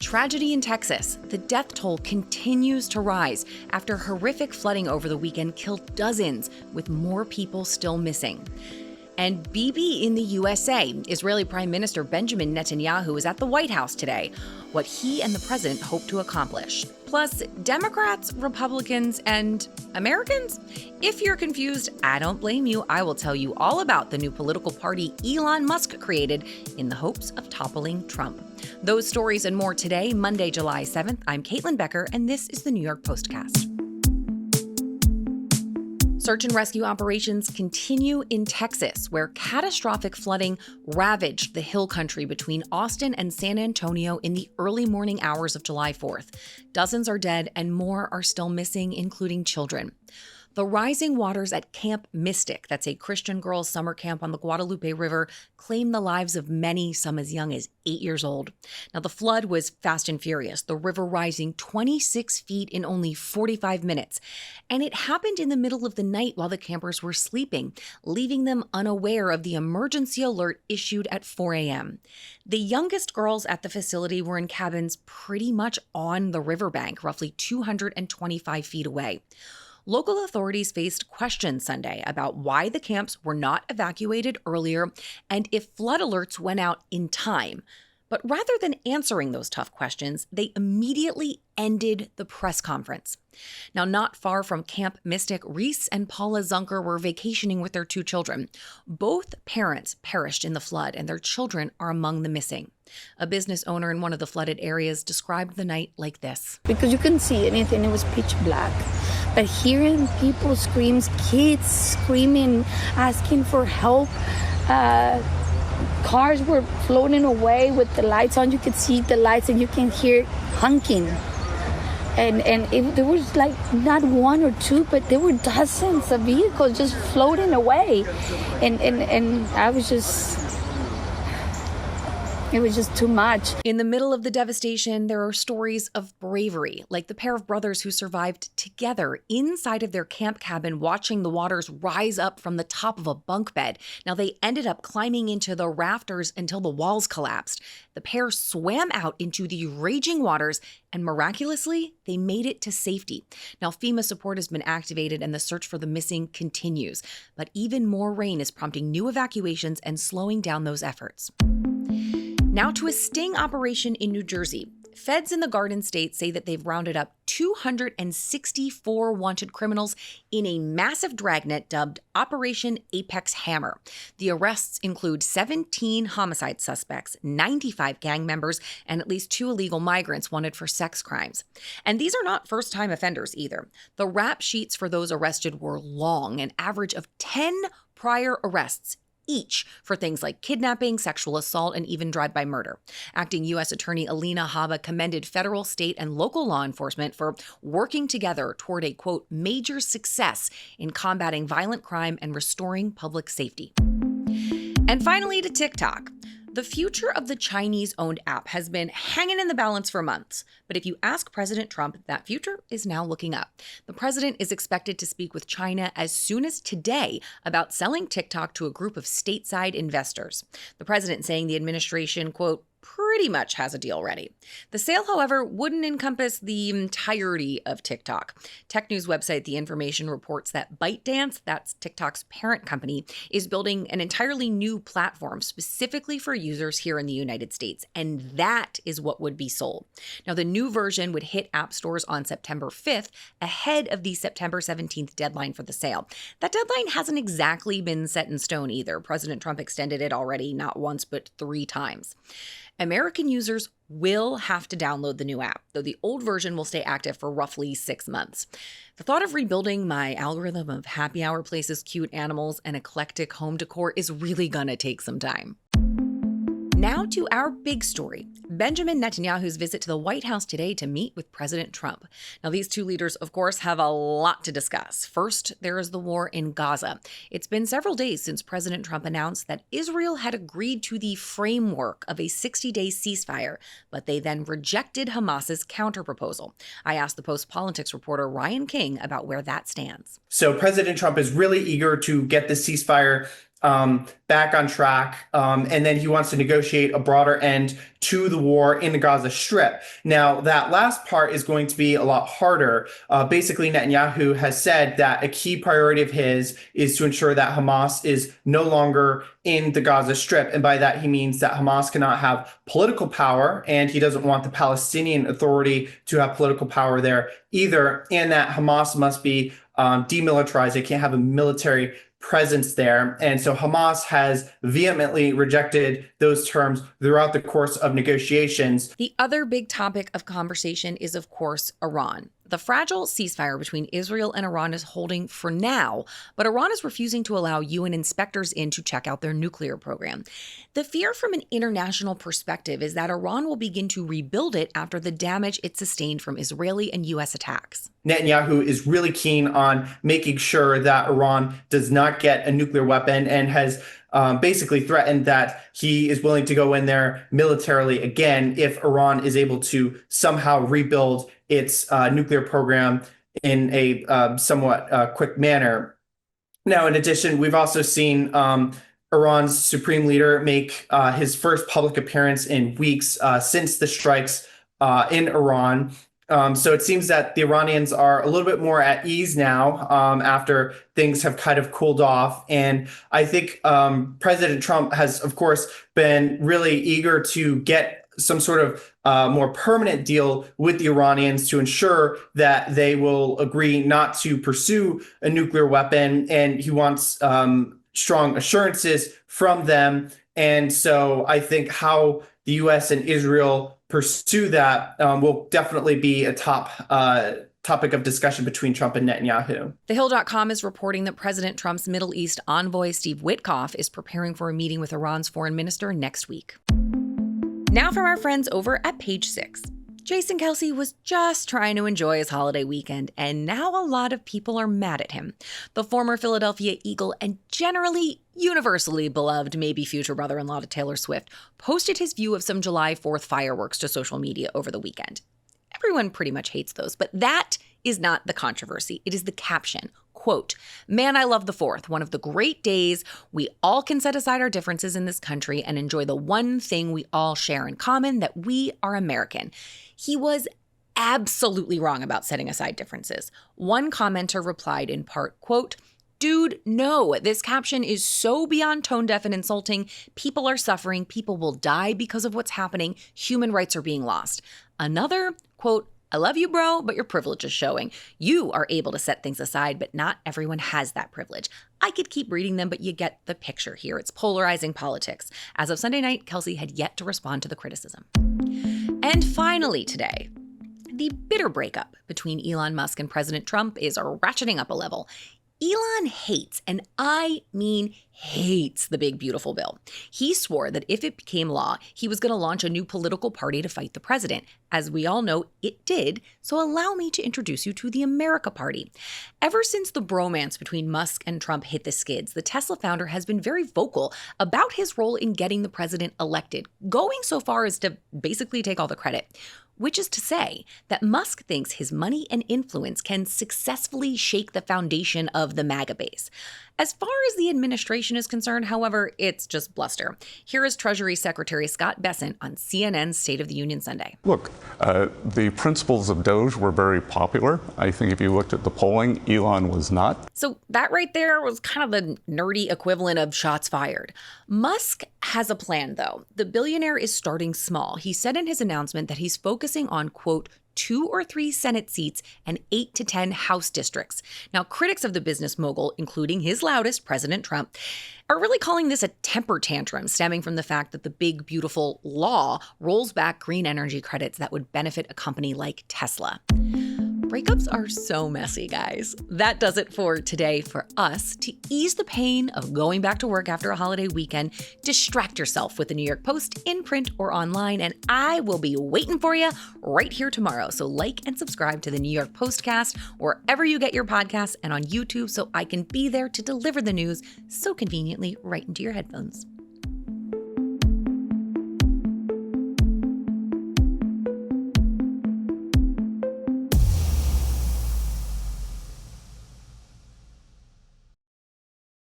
Tragedy in Texas. The death toll continues to rise after horrific flooding over the weekend killed dozens, with more people still missing. And Bibi in the USA. Israeli Prime Minister Benjamin Netanyahu is at the White House today. What he and the president hope to accomplish. Plus, Democrats, Republicans, and Americans? If you're confused, I don't blame you. I will tell you all about the new political party Elon Musk created in the hopes of toppling Trump. Those stories and more today, Monday, July 7th. I'm Caitlin Becker, and this is the New York Postcast. Search and rescue operations continue in Texas, where catastrophic flooding ravaged the hill country between Austin and San Antonio in the early morning hours of July 4th. Dozens are dead and more are still missing, including children. The rising waters at Camp Mystic, that's a Christian girls' summer camp on the Guadalupe River, claimed the lives of many, some as young as 8 years old. Now, the flood was fast and furious, the river rising 26 feet in only 45 minutes. And it happened in the middle of the night while the campers were sleeping, leaving them unaware of the emergency alert issued at 4 a.m. The youngest girls at the facility were in cabins pretty much on the riverbank, roughly 225 feet away. Local authorities faced questions Sunday about why the camps were not evacuated earlier and if flood alerts went out in time. But rather than answering those tough questions, they immediately ended the press conference. Now, not far from Camp Mystic, Reese and Paula Zunker were vacationing with their 2 children. Both parents perished in the flood, and their children are among the missing. A business owner in one of the flooded areas described the night like this. Because you couldn't see anything, it was pitch black. But hearing people screams, kids screaming, asking for help, cars were floating away with the lights on. You could see the lights and you can hear honking. There was like not 1 or 2, but there were dozens of vehicles just floating away. And I was just... It was just too much. In the middle of the devastation, there are stories of bravery, like the pair of brothers who survived together inside of their camp cabin, watching the waters rise up from the top of a bunk bed. Now, they ended up climbing into the rafters until the walls collapsed. The pair swam out into the raging waters, and miraculously, they made it to safety. Now, FEMA support has been activated, and the search for the missing continues. But even more rain is prompting new evacuations and slowing down those efforts. Now to a sting operation in New Jersey. Feds in the Garden State say that they've rounded up 264 wanted criminals in a massive dragnet dubbed Operation Apex Hammer. The arrests include 17 homicide suspects, 95 gang members, and at least 2 illegal migrants wanted for sex crimes. And these are not first-time offenders either. The rap sheets for those arrested were long, an average of 10 prior arrests each for things like kidnapping, sexual assault, and even drive-by murder. Acting U.S. Attorney Alina Habba commended federal, state, and local law enforcement for working together toward a, quote, major success in combating violent crime and restoring public safety. And finally, to TikTok. The future of the Chinese-owned app has been hanging in the balance for months. But if you ask President Trump, that future is now looking up. The president is expected to speak with China as soon as today about selling TikTok to a group of stateside investors. The president saying the administration, quote, pretty much has a deal ready. The sale, however, wouldn't encompass the entirety of TikTok. Tech news website The Information reports that ByteDance, that's TikTok's parent company, is building an entirely new platform specifically for users here in the United States, and that is what would be sold. Now, the new version would hit app stores on September 5th, ahead of the September 17th deadline for the sale. That deadline hasn't exactly been set in stone either. President Trump extended it already not once but 3 times. American users will have to download the new app, though the old version will stay active for roughly 6 months. The thought of rebuilding my algorithm of happy hour places, cute animals, and eclectic home decor is really gonna take some time. Now to our big story. Benjamin Netanyahu's visit to the White House today to meet with President Trump. Now, these 2 leaders, of course, have a lot to discuss. First, there is the war in Gaza. It's been several days since President Trump announced that Israel had agreed to the framework of a 60-day ceasefire, but they then rejected Hamas's counterproposal. I asked the Post politics reporter Ryan King about where that stands. So President Trump is really eager to get the ceasefire back on track, and then he wants to negotiate a broader end to the war in the Gaza Strip. Now, that last part is going to be a lot harder. Basically, Netanyahu has said that a key priority of his is to ensure that Hamas is no longer in the Gaza Strip. And by that, he means that Hamas cannot have political power, and he doesn't want the Palestinian Authority to have political power there either, and that Hamas must be demilitarized. They can't have a military presence there. And so Hamas has vehemently rejected those terms throughout the course of negotiations. The other big topic of conversation is, of course, Iran. The fragile ceasefire between Israel and Iran is holding for now, but Iran is refusing to allow UN inspectors in to check out their nuclear program. The fear from an international perspective is that Iran will begin to rebuild it after the damage it sustained from Israeli and US attacks. Netanyahu is really keen on making sure that Iran does not get a nuclear weapon and has basically threatened that he is willing to go in there militarily again if Iran is able to somehow rebuild its nuclear program in a somewhat quick manner. Now, in addition, we've also seen Iran's supreme leader make his first public appearance in weeks since the strikes in Iran. So it seems that the Iranians are a little bit more at ease now after things have kind of cooled off. And I think President Trump has, of course, been really eager to get some sort of more permanent deal with the Iranians to ensure that they will agree not to pursue a nuclear weapon. And he wants strong assurances from them. And so I think how the U.S. and Israel pursue that will definitely be a topic of discussion between Trump and Netanyahu. TheHill.com is reporting that President Trump's Middle East envoy, Steve Witkoff, is preparing for a meeting with Iran's foreign minister next week. Now from our friends over at Page Six. Jason Kelce was just trying to enjoy his holiday weekend, and now a lot of people are mad at him. The former Philadelphia Eagle and generally universally beloved maybe future brother-in-law to Taylor Swift posted his view of some July 4th fireworks to social media over the weekend. Everyone pretty much hates those, but that is not the controversy. It is the caption. Quote, "Man, I love the 4th, one of the great days. We all can set aside our differences in this country and enjoy the one thing we all share in common, that we are American." He was absolutely wrong about setting aside differences. One commenter replied in part, quote, "Dude, no, this caption is so beyond tone deaf and insulting. People are suffering. People will die because of what's happening. Human rights are being lost." Another, quote, "I love you, bro, but your privilege is showing. You are able to set things aside, but not everyone has that privilege." I could keep reading them, but you get the picture here. It's polarizing politics. As of Sunday night, Kelce had yet to respond to the criticism. And finally today, the bitter breakup between Elon Musk and President Trump is ratcheting up a level. Elon hates, and I mean hates, the big beautiful bill. He swore that if it became law, he was going to launch a new political party to fight the president. As we all know, it did, so allow me to introduce you to the America Party. Ever since the bromance between Musk and Trump hit the skids, the Tesla founder has been very vocal about his role in getting the president elected, going so far as to basically take all the credit. Which is to say that Musk thinks his money and influence can successfully shake the foundation of the MAGA base. As far as the administration is concerned, however, it's just bluster. Here is Treasury Secretary Scott Bessent on CNN's State of the Union Sunday. Look, the principles of Doge were very popular. I think if you looked at the polling, Elon was not. So that right there was kind of the nerdy equivalent of shots fired. Musk has a plan, though. The billionaire is starting small. He said in his announcement that he's focusing on, quote, 2 or 3 Senate seats and 8 to 10 House districts. Now, critics of the business mogul, including his loudest, President Trump, are really calling this a temper tantrum stemming from the fact that the big, beautiful law rolls back green energy credits that would benefit a company like Tesla. Breakups are so messy, guys. That does it for today for us. To ease the pain of going back to work after a holiday weekend, distract yourself with the New York Post in print or online, and I will be waiting for you right here tomorrow. So like and subscribe to the New York Postcast wherever you get your podcasts and on YouTube so I can be there to deliver the news so conveniently right into your headphones.